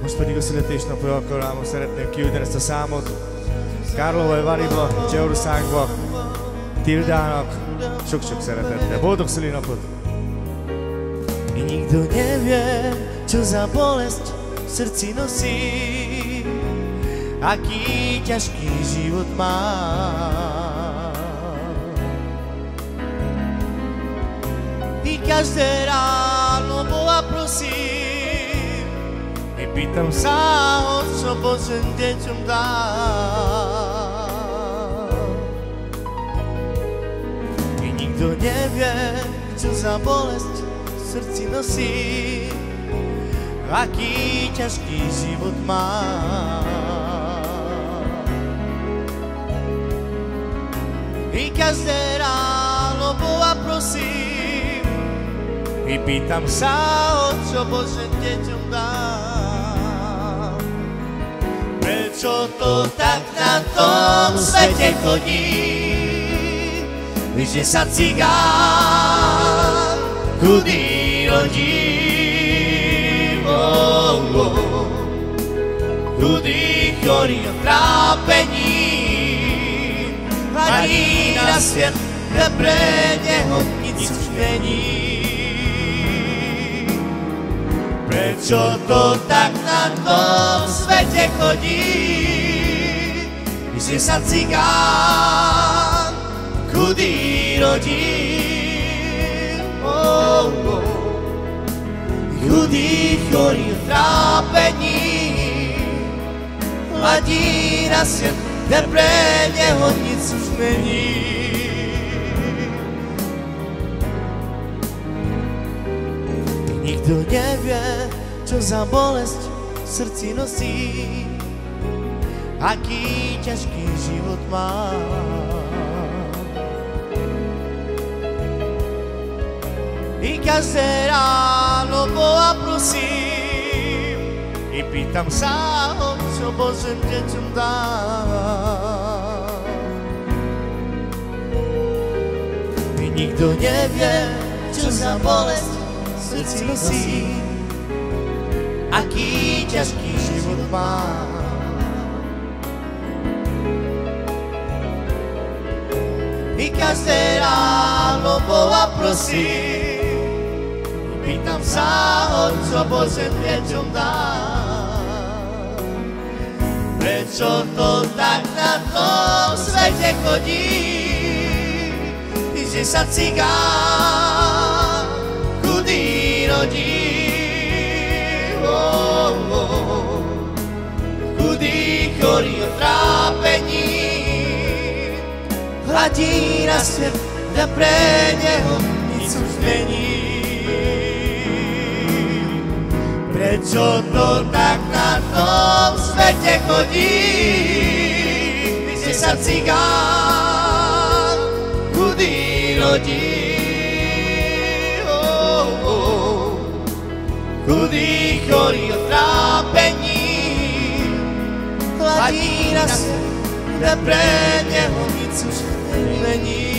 Most pedig a születésnapi alkalmából szeretném küldeni ezt a számot Karlovai Variba, Csehországba, Tildának, sok-sok szeretettel. Boldog szülinapot! I nikto nevie, čo za bolesť v srdci nosí, aký ťažký život má. I každé ráno Boha prosím, i pýtam sa, o čo Božím deťom dá. I nikto nevie, čo za bolesť v srdci nosí, aký ťažký život má. I každé ráno Boha prosím, i pýtam sa, o čo Bože deťom dám. Prečo to tak na tom svete chodí, že sa cigán chudý rodí? Chudý, chorý a trápení, hladí na svět, kde pre něho nic už není. Prečo to tak na tom svete chodí, že sa cigán chudý rodí? Chudý, chorý v trápení, hladí na svět, kde pre něho nic už není. Nikto nevie, čo za bolesť v srdci nosí, aký ťažký život má. I každé ráno Boha prosím, i pýtam sa, o čo Božím deťom dám. I nikto nevie, čo za bolesť v srdci nosí, aký ťažký život má. I každé ráno Boha prosím, pýtam sa, o čo Božím deťom dám. Prečo to tak na tom svete chodí, že sa cigán chudý rodí? Chudý, chorý od trápení, hladí na svět, kde pre něho nic už není. Prečo to tak na tom svete chodí, že sa cigán chudý rodí? Chudý, chorý od trápení, hladí na svět, kde pre něho nic už není.